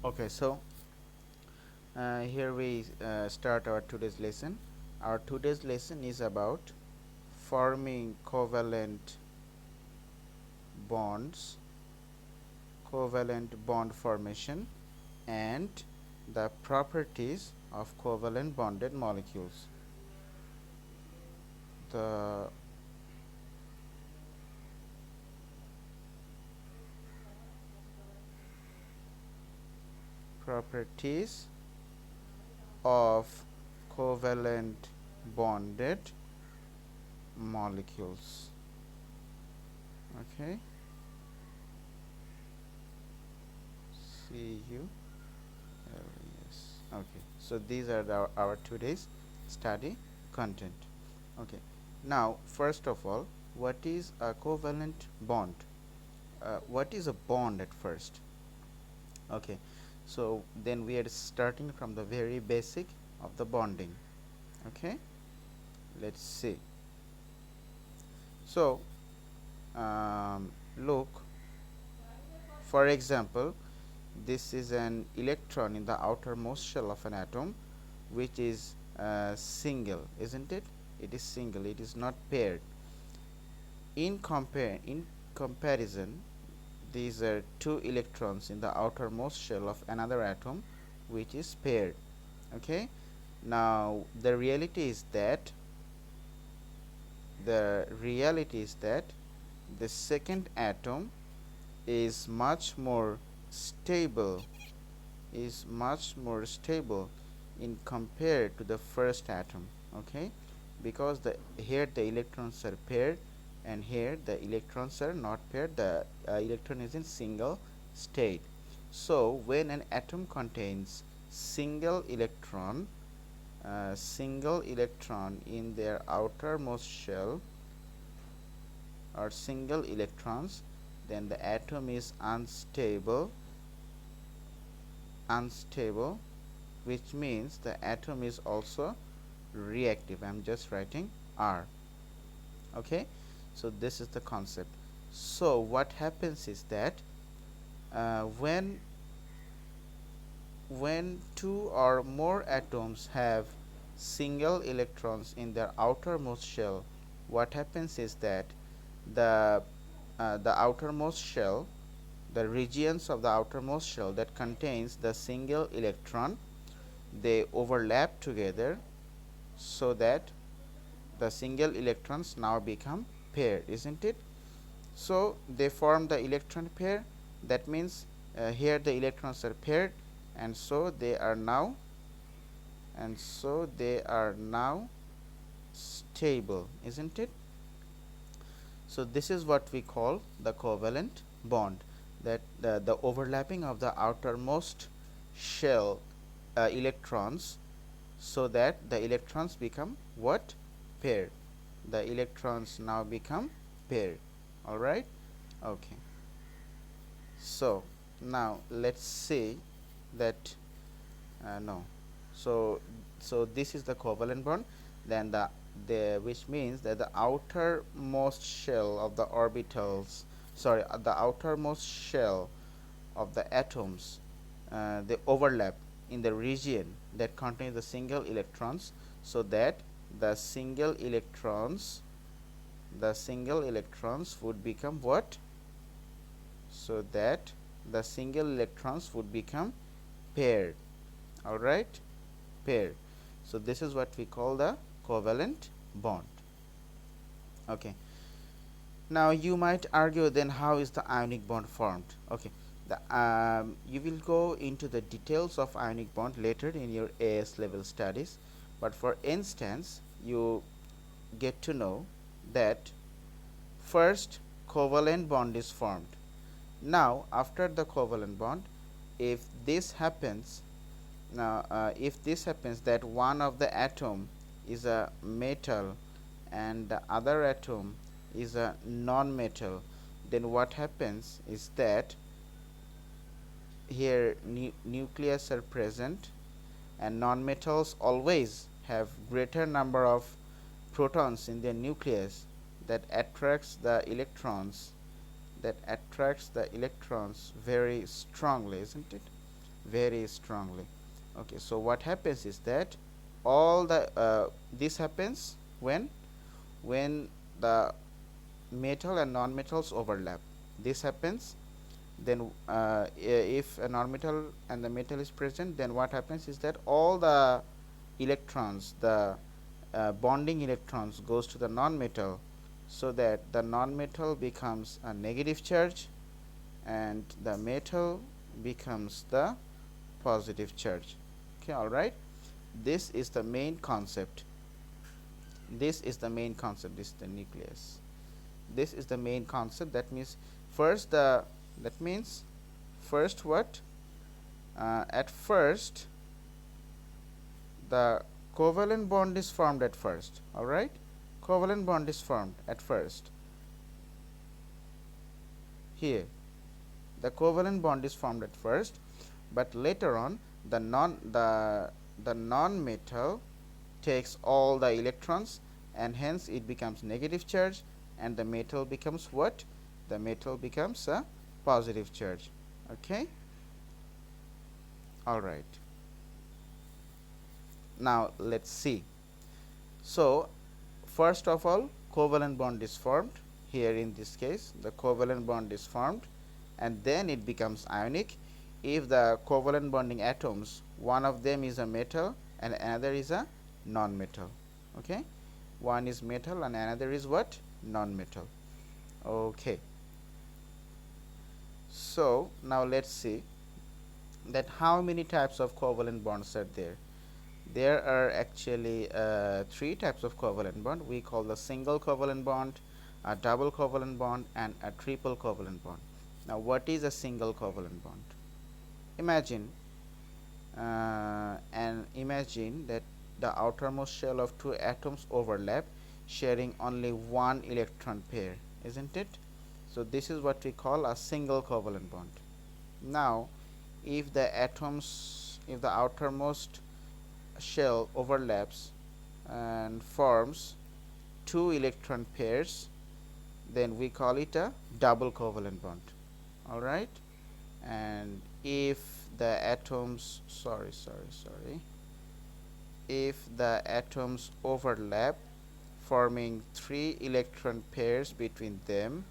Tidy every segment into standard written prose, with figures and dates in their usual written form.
Okay, so here we start our today's lesson. Our today's lesson is about forming bonds, covalent bond formation, and the properties of covalent bonded molecules. The properties of covalent bonded molecules. Okay, see you. Yes. Okay, so these are our today's study content. Okay, now first of all, what is a covalent bond? What is a bond at first? Okay, so then we are starting from the very basic of the bonding. Okay, let's see. So look, for example, this is an electron in the outermost shell of an atom, which is single, isn't it? It is single, it is not paired. In comparison, these are two electrons in the outermost shell of another atom, which is paired. Okay, now the reality is that the second atom is much more stable in compared to the first atom. Okay, because the here the electrons are paired and here the electrons are not paired. The electron is in single state. So when an atom contains single electron in their outermost shell, or single electrons, then the atom is unstable, which means the atom is also reactive. I'm just writing R. Okay, so this is the concept. So what happens is that when two or more atoms have single electrons in their outermost shell, what happens is that the outermost shell, the regions of the outermost shell that contains the single electron, they overlap together, so that the single electrons now become paired, isn't it? So they form the electron pair. That means here the electrons are paired, and so they are now stable, isn't it? So this is what we call the covalent bond, that the overlapping of the outermost shell electrons, so that the electrons become what? Paired. The electrons now become paired. All right. Okay, so now let's say that no so this is the covalent bond. Then the which means that the outermost shell of the orbitals, the outermost shell of the atoms, they overlap in the region that contains the single electrons, so that the single electrons would become what? So that the single electrons would become paired. All right, paired. So this is what we call the covalent bond. Okay, now you might argue, then how is the ionic bond formed? Okay, you will go into the details of ionic bond later in your AS level studies, but for instance, you get to know that first covalent bond is formed. Now after the covalent bond, if this happens that one of the atom is a metal and the other atom is a non-metal, then what happens is that here nucleus are present, and non-metals always have greater number of protons in their nucleus, that attracts the electrons very strongly, isn't it? very strongly. Okay, so what happens is that all the this happens when the metal and non-metals overlap. This happens then if a non-metal and the metal is present, then what happens is that all the electrons, the bonding electrons goes to the non-metal, so that the non-metal becomes a negative charge and the metal becomes the positive charge. Okay, all right, this is the main concept. This is the main concept. This is the nucleus. This is the main concept. That means first the that means first what at first the covalent bond is formed at first. All right, covalent bond is formed at first. Here the covalent bond is formed at first, but later on the non metal takes all the electrons, and hence it becomes negative charge, and the metal becomes what? The metal becomes a positive charge. Okay, all right. Now let's see. So first of all, covalent bond is formed. Here in this case the covalent bond is formed, and then it becomes ionic if the covalent bonding atoms, one of them is a metal and another is a non-metal. Okay, one is metal and another is what? Non-metal. Okay, so now let's see that how many types of covalent bonds are there. There are actually three types of covalent bond. We call the single covalent bond, a double covalent bond, and a triple covalent bond. Now what is a single covalent bond? Imagine imagine that the outermost shell of two atoms overlap, sharing only one electron pair, isn't it? So this is what we call a single covalent bond. Now if the outermost shell overlaps and forms two electron pairs, then we call it a double covalent bond. All right, and if the atoms if the atoms overlap, forming three electron pairs between them,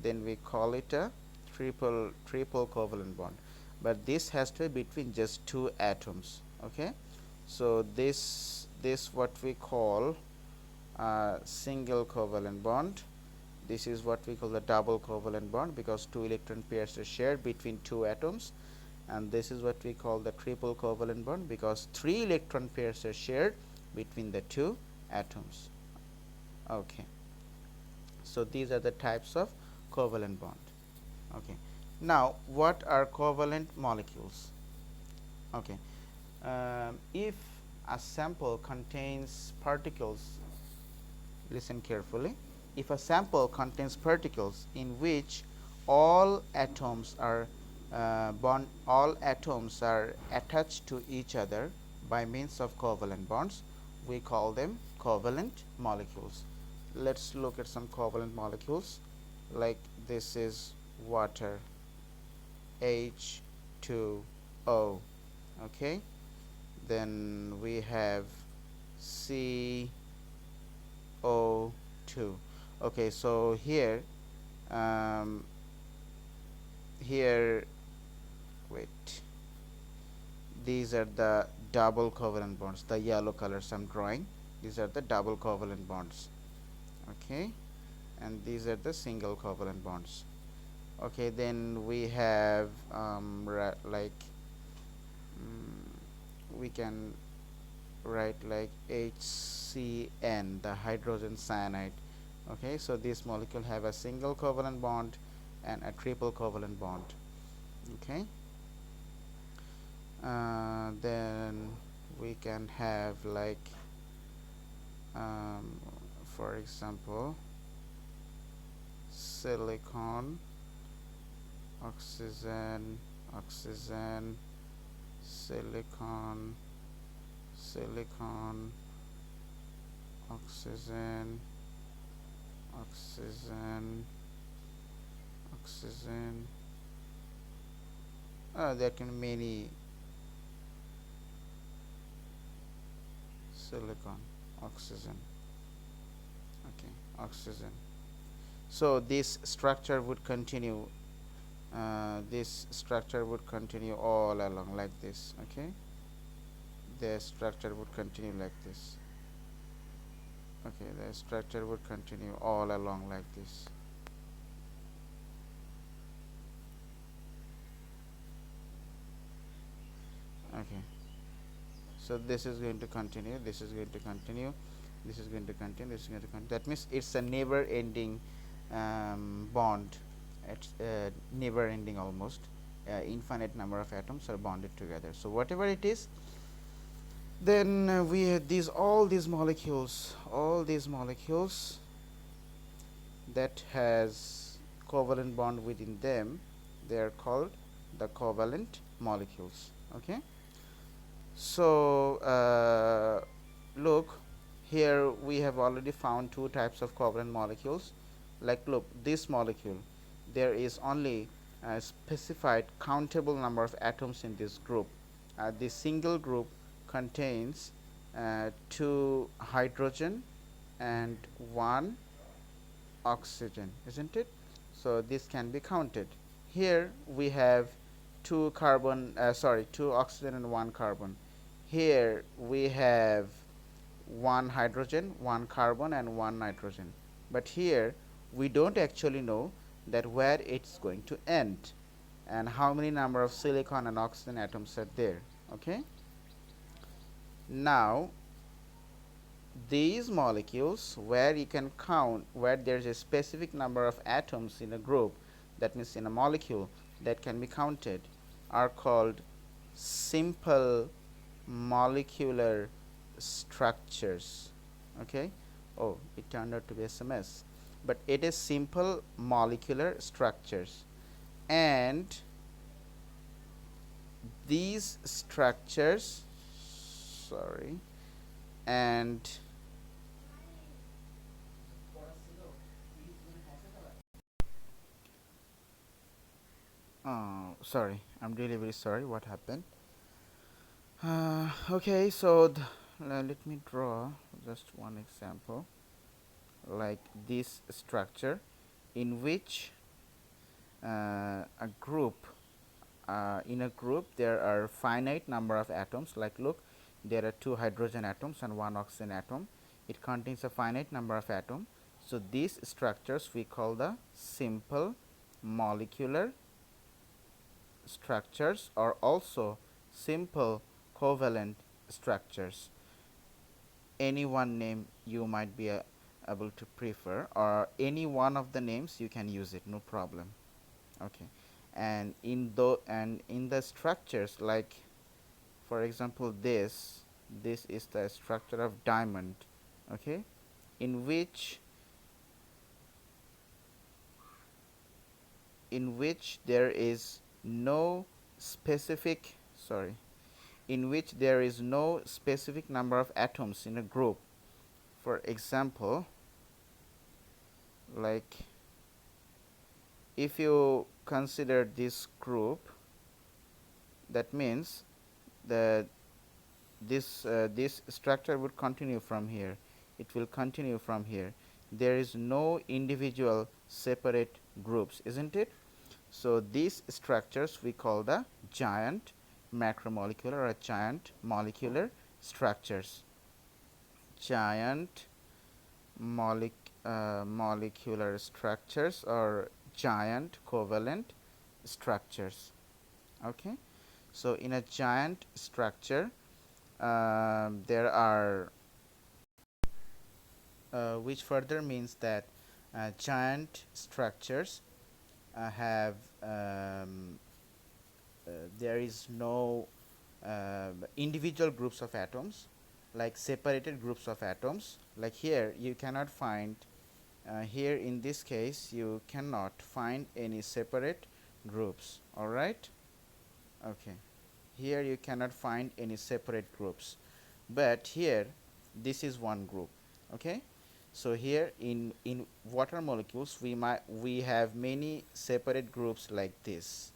then we call it a triple covalent bond. But this has to be between just two atoms. Okay, so this what we call a single covalent bond. This is what we call the double covalent bond, because two electron pairs are shared between two atoms, and this is what we call the triple covalent bond, because three electron pairs are shared between the two atoms. Okay, so these are the types of covalent bond. Okay, now what are covalent molecules? Okay, if a sample contains particles, listen carefully, if a sample contains particles in which all atoms are attached to each other by means of covalent bonds, we call them covalent molecules. Let's look at some covalent molecules. Like this is water, H2O. Okay, then we have CO2. Okay, so here wait, these are the double covalent bonds, the yellow colors I'm drawing. These are the double covalent bonds. Okay, and these are the single covalent bonds. Okay, then we have we can write like HCN, the hydrogen cyanide. Okay, so this molecule have a single covalent bond and a triple covalent bond. Okay, then we can have like for example silicon, oxygen, oxygen, silicon, silicon, oxygen, oxygen, oxygen. There can be many silicon, oxygen. Okay, oxygen. So this structure would continue. This structure would continue all along like this. Okay, the structure would continue like this. Okay, the structure would continue all along like this. Okay, so this is going to continue, this is going to continue, this is going to continue, this is going to continue. That means it's a never ending bond. It's never ending, almost infinite number of atoms are bonded together. So whatever it is, then we have these all these molecules that has covalent bond within them, they are called the covalent molecules. Okay, so look, here we have already found two types of covalent molecules. Like, look, this molecule, there is only a specified countable number of atoms in this group. This single group contains 2 hydrogen and 1 oxygen, isn't it? So this can be counted. Here we have 2 oxygen and 1 carbon. Here we have 1 hydrogen, 1 carbon and 1 nitrogen. But here we don't actually know that where it's going to end and how many number of silicon and oxygen atoms are there. Okay. Now these molecules where you can count, where there is a specific number of atoms in a group, that means in a molecule that can be counted, are called simple molecular structures. Okay. Oh, it turned out to be SMS, but it is simple molecular structures. And these structures, and sorry, I'm really very sorry what happened. Okay, so let me draw just one example, like this structure in which a group in a group there are finite number of atoms. Like, look, there are 2 hydrogen atoms and 1 oxygen atom. It contains a finite number of atoms. So these structures we call the simple molecular structures, or also simple covalent structures. Any one name you might be able to prefer, or any one of the names you can use it, no problem. Okay. And in the structures, like for example this is the structure of diamond. Okay, in which there is no specific number of atoms in a group. For example, like if you consider this group, that means that this structure would continue from here, it will continue from here. There is no individual separate groups, isn't it? So these structures we call the giant macromolecular or giant molecular structures. Giant molecular structures or giant covalent structures. Okay, so in a giant structure there are which further means that giant structures have there is no individual groups of atoms, like separated groups of atoms. Like here you cannot find here in this case you cannot find any separate groups. All right. Okay, here you cannot find any separate groups, but here this is one group. Okay, so here in water molecules we have many separate groups like this,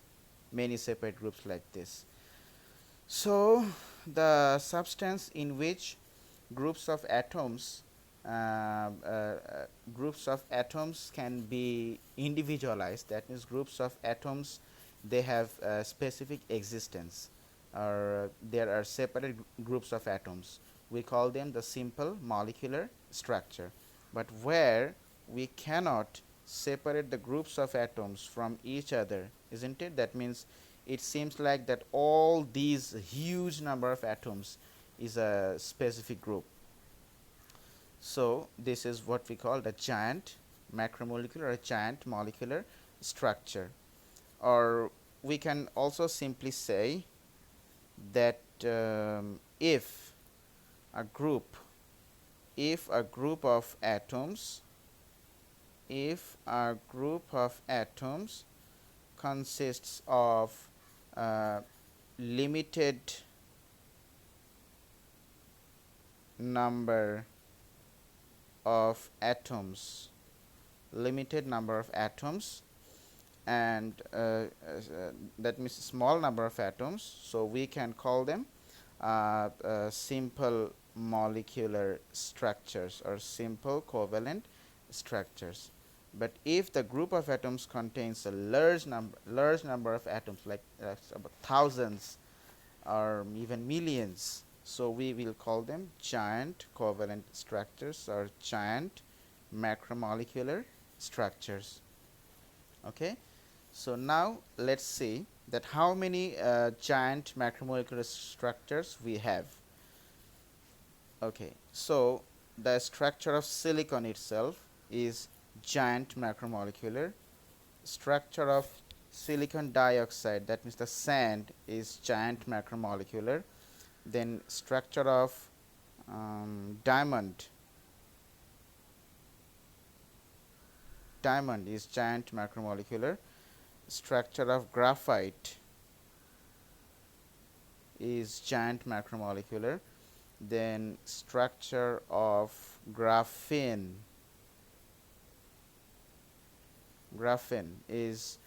so the substance in which groups of atoms groups of atoms can be individualized. That means groups of atoms, they have specific existence, or there are separate groups of atoms. We call them the simple molecular structure. But where we cannot separate the groups of atoms from each other, isn't it? That means it seems like that all these huge number of atoms is a specific group. So this is what we call the giant macromolecular or giant molecular structure. Or we can also simply say that a group if a group of atoms consists of limited number of atoms and that means small number of atoms, so we can call them simple molecular structures or simple covalent structures. But if the group of atoms contains a large number of atoms, like about thousands or even millions, so we will call them giant covalent structures or giant macromolecular structures. Okay, so now let's see that how many giant macromolecular structures we have. Okay, so the structure of silicon itself is giant macromolecular. Structure of silicon dioxide, that means the sand, is giant macromolecular. Then structure of diamond is giant macromolecular. Structure of graphite is giant macromolecular. Then structure of graphene is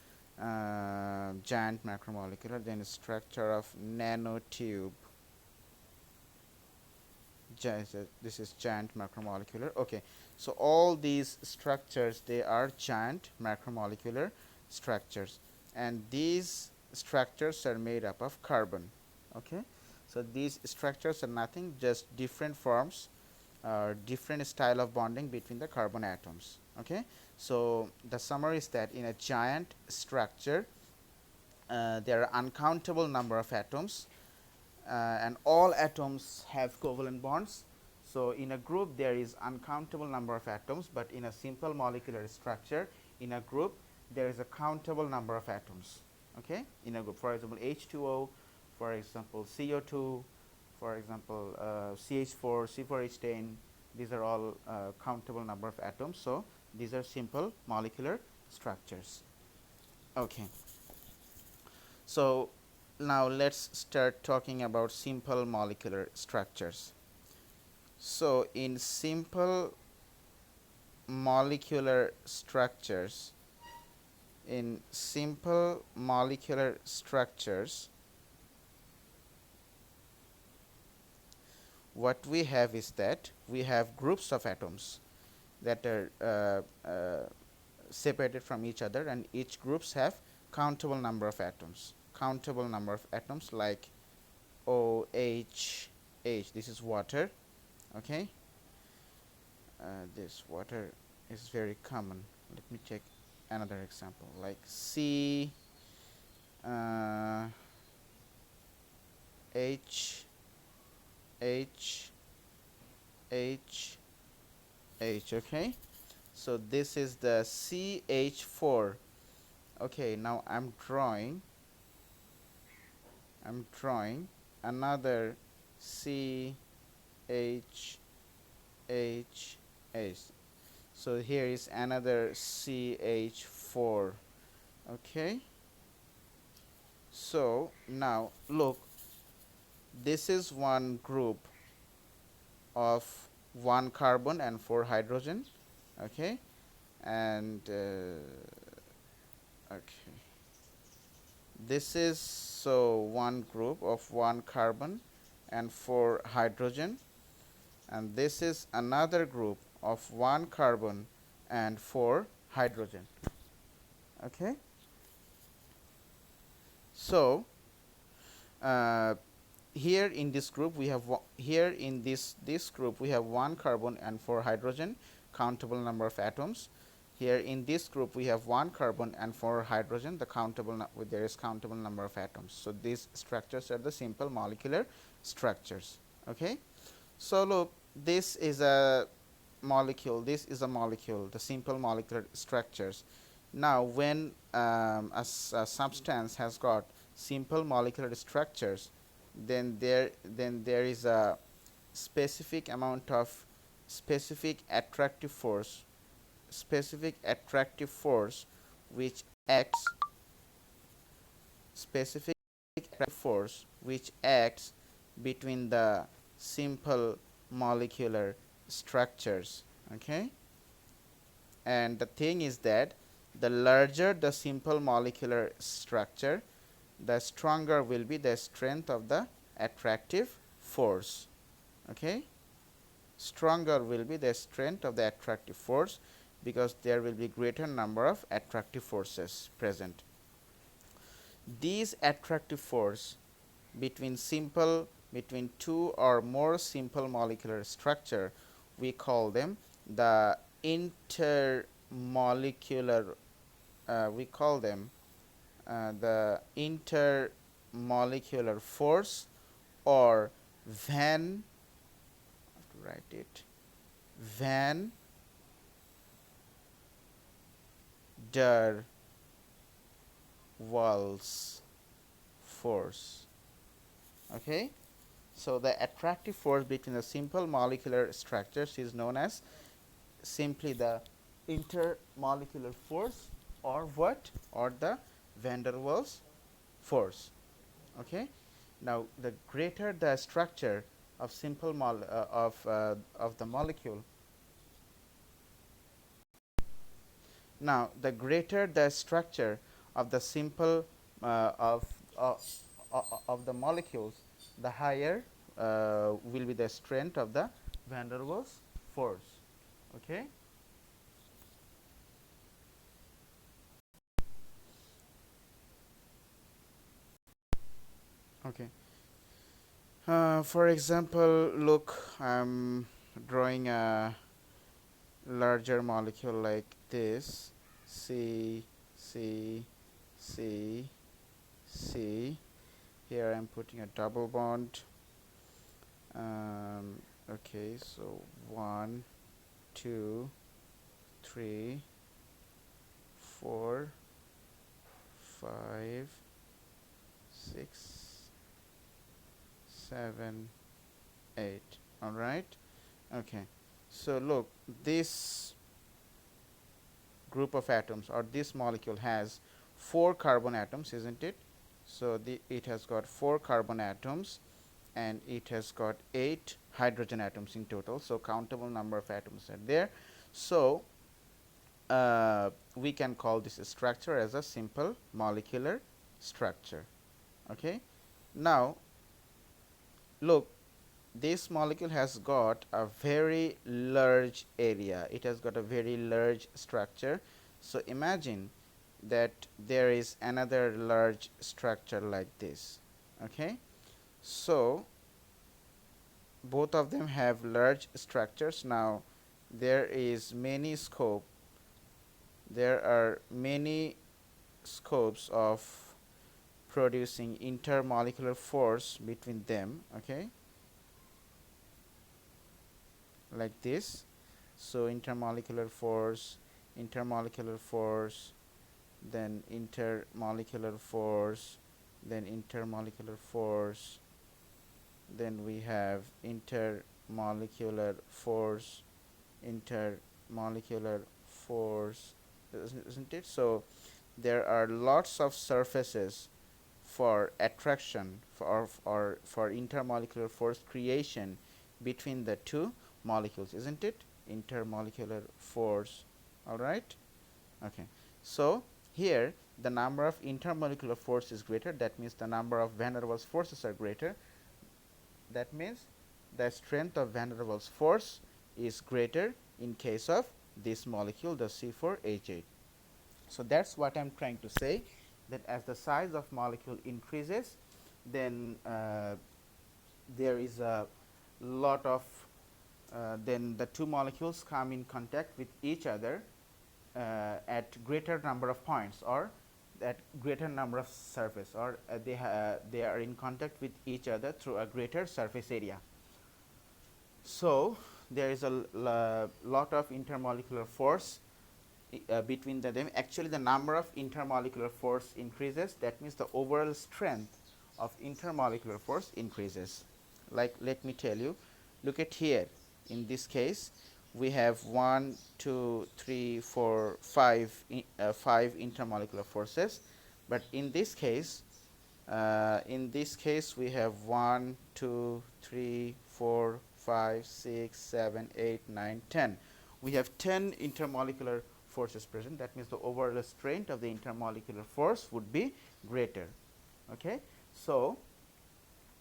giant macromolecular. Then structure of nanotube, this is giant macromolecular. Okay, so all these structures, they are giant macromolecular structures, and these structures are made up of carbon. Okay, so these structures are nothing, just different forms or different style of bonding between the carbon atoms. Okay, so the summary is that in a giant structure there are uncountable number of atoms, and all atoms have covalent bonds. So in a group there is uncountable number of atoms, but in a simple molecular structure, in a group there is a countable number of atoms. Okay, in a group, for example H2O, for example CO2, for example CH4, C4H10, these are all countable number of atoms. So these are simple molecular structures. Okay, so now let's start talking about simple molecular structures. So in simple molecular structures, what we have is that we have groups of atoms that are separated from each other, and each groups have countable number of atoms. Like OH, this is water. Okay, this water is very common. Let me take another example, like C H H H H. Okay, so this is the CH4. Okay, now I'm drawing another CH H H. So here is another CH4. Okay, so now look, this is one group of 1 carbon and 4 hydrogen. Okay, and okay, this is so one group of 1 carbon and 4 hydrogen. and this is another group of 1 carbon and 4 hydrogen. Okay. So here in this group we have here in this group we have 1 carbon and 4 hydrogen, countable number of atoms. Here in this group we have 1 carbon and 4 hydrogen, the countable there is countable number of atoms. So these structures are the simple molecular structures. Okay. So look, this is a molecule, this is a molecule, the simple molecular structures. Now when a substance has got simple molecular structures, then there is a specific amount of specific attractive force which acts specific attractive force which acts between the simple molecular structures. Okay. And the thing is that the larger the simple molecular structure, the stronger will be the strength of the attractive force. Okay. Stronger will be the strength of the attractive force, because there will be greater number of attractive forces present. These attractive force between two or more simple molecular structure, we call them the intermolecular the intermolecular force, or Van der Waals force. Okay. So the attractive force between the simple molecular structures is known as simply the intermolecular force, or what, or the van der Waals force. Okay. Now the greater the structure of simple of the molecule, now the greater the structure of the simple of the molecules, the higher will be the strength of the van der Waals force. Okay. Okay. For example, look, I'm drawing a larger molecule like this, C, C, C, C. Here I'm putting a double bond. Okay, so 1, 2, 3, 4, 5, 6, 7, 8. All right. Okay. So look, this group of atoms, or this molecule, has 4 carbon atoms, isn't it? So it has got 4 carbon atoms, and it has got 8 hydrogen atoms in total. So countable number of atoms are there. So we can call this structure as a simple molecular structure. Okay. Now look, this molecule has got a very large area, it has got a very large structure. So imagine that there is another large structure like this. Okay. So both of them have large structures. Now there are many scopes of producing intermolecular force between them. Okay. Like this. So intermolecular force, then intermolecular force, then intermolecular force, then we have intermolecular force, isn't it? So there are lots of surfaces for attraction for intermolecular force creation between the two molecules, isn't it? Intermolecular force. All right. Okay. So here the number of intermolecular force is greater, that means the number of van der Waals forces are greater. That means the strength of van der Waals force is greater in case of this molecule, the C4H8. So that's what I'm trying to say, that as the size of molecule increases, then there is a lot of then the two molecules come in contact with each other at greater number of points, or at greater number of surface, or they are in contact with each other through a greater surface area. So there is a lot of intermolecular force between them. Actually, the number of intermolecular force increases. That means the overall strength of intermolecular force increases. Like, let me tell you, look at here. In this case, we have 1, 2, 3, 4, 5 intermolecular forces, but in this case we have 1, 2, 3, 4, 5, 6, 7, 8, 9, 10. We have 10 intermolecular forces present. That means the overall strength of the intermolecular force would be greater. Okay, so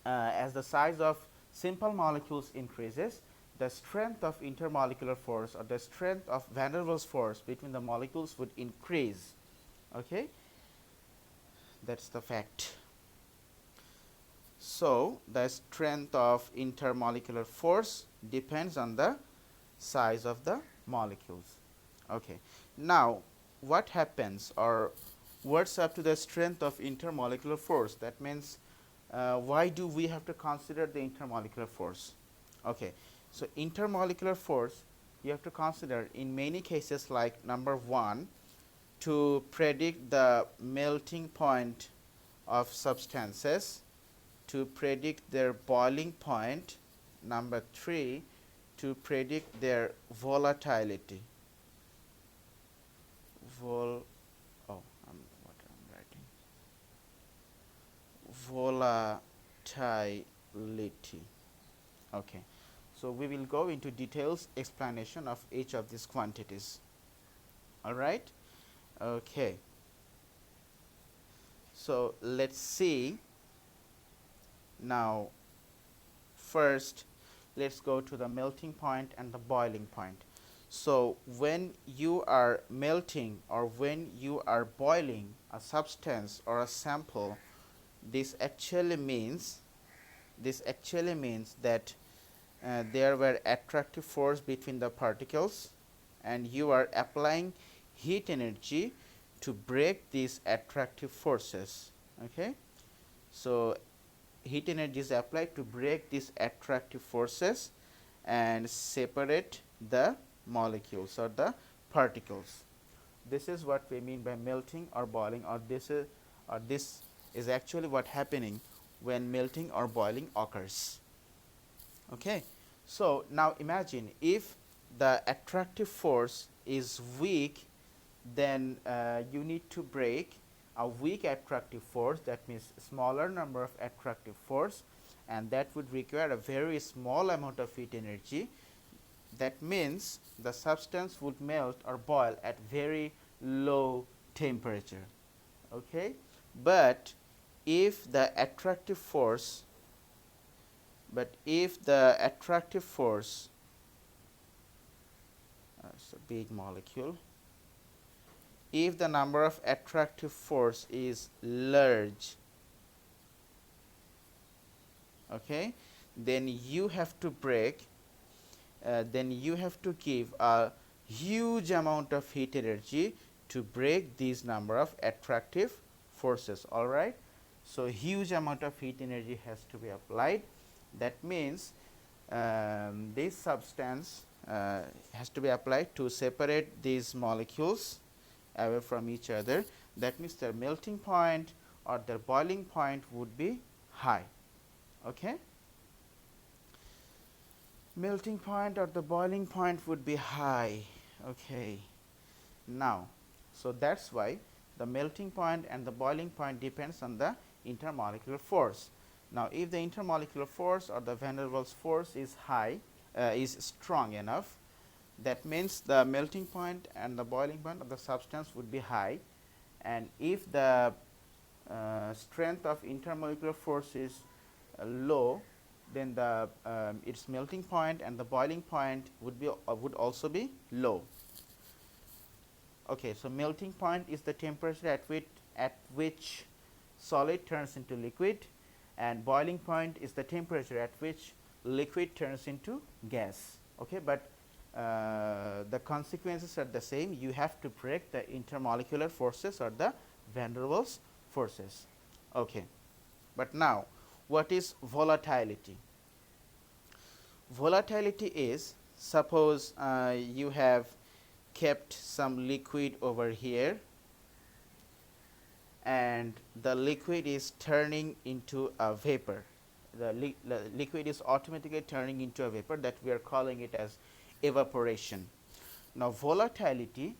as the size of simple molecules increases, the strength of intermolecular force, or the strength of van der Waals force between the molecules, would increase. Okay, that's the fact. So the strength of intermolecular force depends on the size of the molecules. Okay, now what happens, or what's up to the strength of intermolecular force? That means why do we have to consider the intermolecular force? Okay, so intermolecular force you have to consider in many cases, like number 1, to predict the melting point of substances, to predict their boiling point. Number 3, to predict their volatility. Volatility. Okay, so we will go into details explanation of each of these quantities. All right. Okay, so let's see. Now first let's go to the melting point and the boiling point. So when you are melting, or when you are boiling a substance or a sample, this actually means that there were attractive force between the particles, and you are applying heat energy to break these attractive forces. Okay, so heat energy is applied to break these attractive forces and separate the molecules or the particles. This is what we mean by melting or boiling, or this is actually what happening when melting or boiling occurs. Okay, so now imagine if the attractive force is weak, then you need to break a weak attractive force. That means smaller number of attractive force, and that would require a very small amount of heat energy. That means the substance would melt or boil at very low temperature. Okay, but if the attractive force it's a big molecule, if the number of attractive force is large, okay, then you have to give a huge amount of heat energy to break these number of attractive forces. All right, so huge amount of heat energy has to be applied. That means this substance has to be applied to separate these molecules away from each other. That means their melting point or their boiling point would be high. Okay, melting point or the boiling point would be high. Okay, now so that's why the melting point and the boiling point depends on the intermolecular force. Now if the intermolecular force or the van der Waals force is high, is strong enough, that means the melting point and the boiling point of the substance would be high. And if the strength of intermolecular force is low, then the its melting point and the boiling point would also be low. Okay, so melting point is the temperature at which solid turns into liquid, and boiling point is the temperature at which liquid turns into gas. Okay, but the consequences are the same. You have to break the intermolecular forces or the van der Waals forces. Okay, but now what is volatility? Volatility is, suppose you have kept some liquid over here and the liquid is turning into a vapor. The liquid is automatically turning into a vapor, that we are calling it as evaporation. Now volatility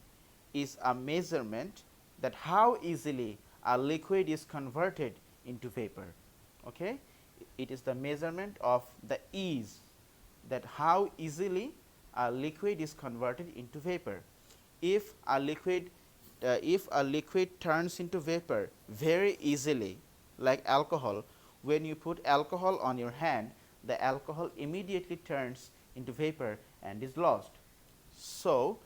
is a measurement that how easily a liquid is converted into vapor. Okay, it is the measurement of the ease, that how easily a liquid is converted into vapor. If a liquid turns into vapor very easily, like alcohol, when you put alcohol on your hand, the alcohol immediately turns into vapor and is lost. So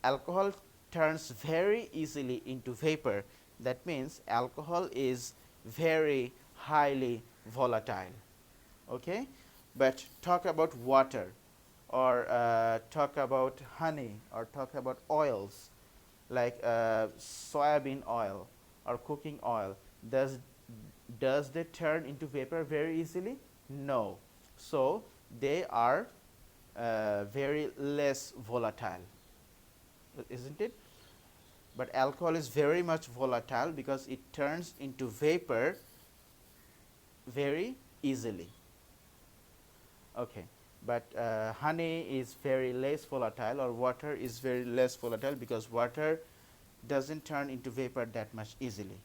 alcohol turns very easily into vapor. That means alcohol is very highly volatile. Okay, but talk about water, or talk about honey, or talk about oils like soybean oil or cooking oil. Does they turn into vapor very easily? No. So they are very less volatile, isn't it? But alcohol is very much volatile because it turns into vapor very easily. Okay, but honey is very less volatile, or water is very less volatile, because water doesn't turn into vapor that much easily.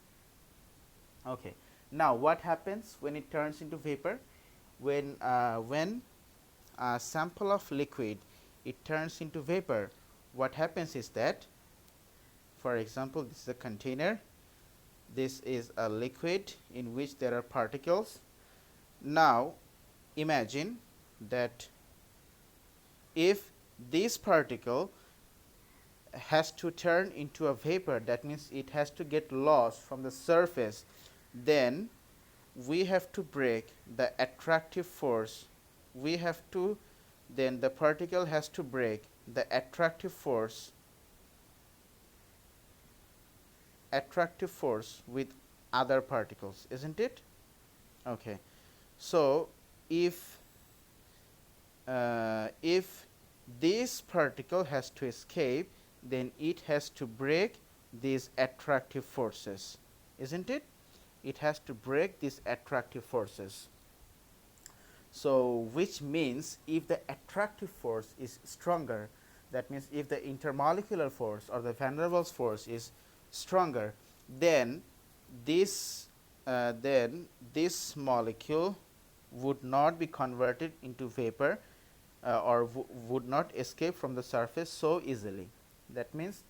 Okay, now what happens when it turns into vapor? When a sample of liquid it turns into vapor, what happens is that, for example, this is a container, this is a liquid in which there are particles. Now imagine that if this particle has to turn into a vapor, that means it has to get lost from the surface, then we have to break the attractive force. Then the particle has to break the attractive force with other particles, isn't it? Okay, so if this particle has to escape, then it has to break these attractive forces, isn't it? It has to break these attractive forces. So which means if the attractive force is stronger, that means if the intermolecular force or the van der Waals force is stronger, then this molecule would not be converted into vapor, or would not escape from the surface so easily. That means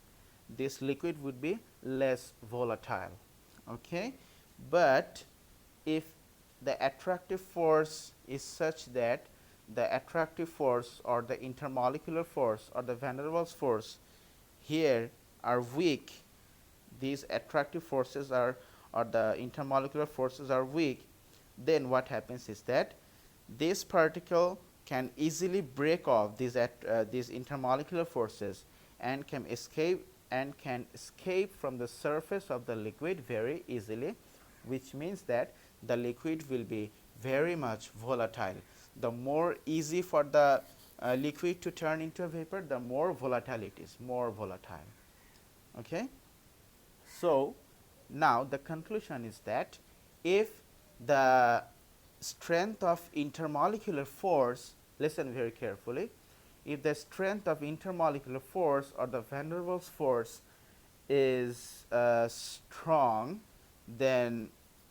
this liquid would be less volatile. Okay, but if the attractive force is such that the attractive force or the intermolecular force or the van der Waals force here are weak, these attractive forces are, or the intermolecular forces are weak, then what happens is that this particle can easily break off these intermolecular forces and can escape from the surface of the liquid very easily, which means that the liquid will be very much volatile. The more easy for the liquid to turn into a vapor, the more volatile it is, more volatile. Okay, so now the conclusion is that if the strength of intermolecular force, listen very carefully, if the strength of intermolecular force or the van der Waals force is strong, then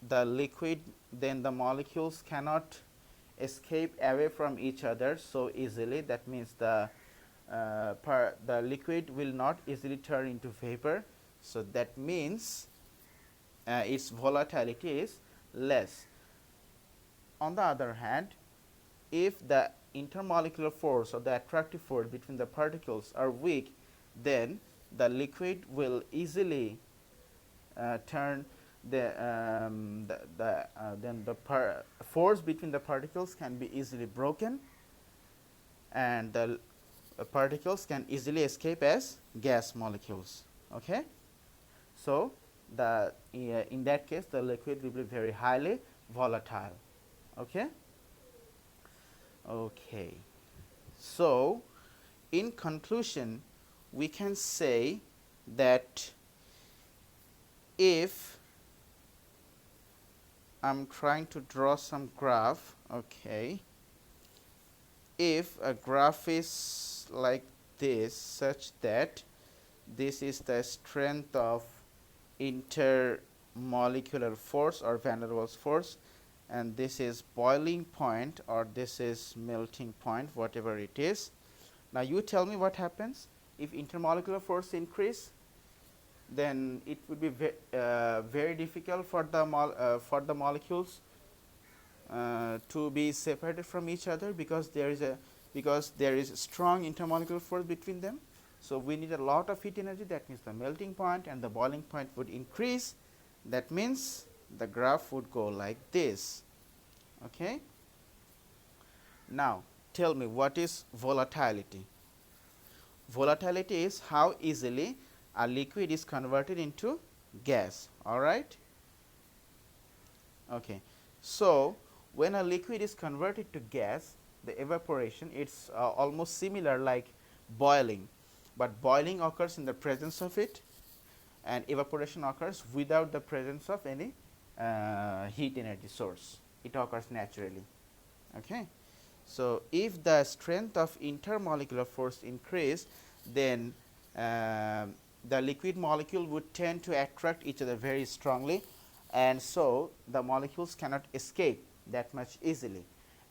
the molecules cannot escape away from each other so easily. That means the liquid will not easily turn into vapor. So that means its volatility is less. On the other hand, if the intermolecular force or the attractive force between the particles are weak, then the liquid will easily turn then the force between the particles can be easily broken, and the particles can easily escape as gas molecules. Okay, so the in that case the liquid will be very highly volatile. Okay. Okay, so in conclusion we can say that if I'm trying to draw some graph, okay, if a graph is like this, such that this is the strength of intermolecular force or van der Waals force, and this is boiling point or this is melting point, whatever it is. Now you tell me what happens if intermolecular force increase. Then it would be very difficult for the molecules to be separated from each other, because there is strong intermolecular force between them. So we need a lot of heat energy. That means the melting point and the boiling point would increase. That means the graph would go like this. Okay. Now tell me, what is volatility? Volatility is how easily a liquid is converted into gas. All right. Okay. So when a liquid is converted to gas, the evaporation, it's almost similar like boiling, but boiling occurs in the presence of it, and evaporation occurs without the presence of any heat energy source. It occurs naturally. Okay. So if the strength of intermolecular force increase, then the liquid molecule would tend to attract each other very strongly, and so the molecules cannot escape that much easily,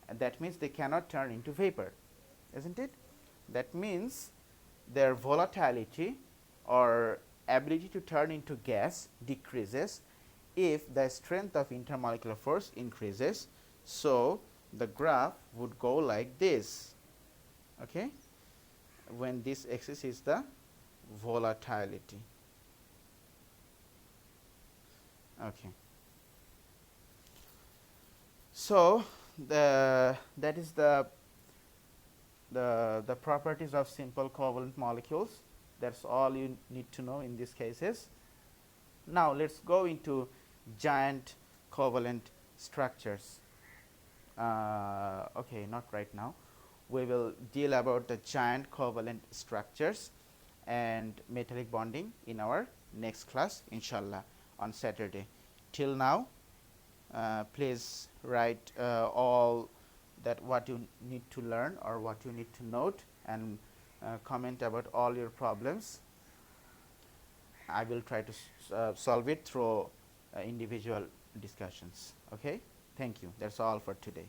and that means they cannot turn into vapor, isn't it? That means their volatility or ability to turn into gas decreases if the strength of intermolecular force increases. So the graph would go like this. Okay, when this axis is the volatility. Okay, so that is the properties of simple covalent molecules. That's all you need to know in these cases. Now let's go into giant covalent structures. Okay, not right now. We will deal about the giant covalent structures and metallic bonding in our next class, inshallah, on Saturday. Till now, please write all that what you need to learn or what you need to note, and comment about all your problems. I will try to solve it through individual discussions. Okay, thank you. That's all for today.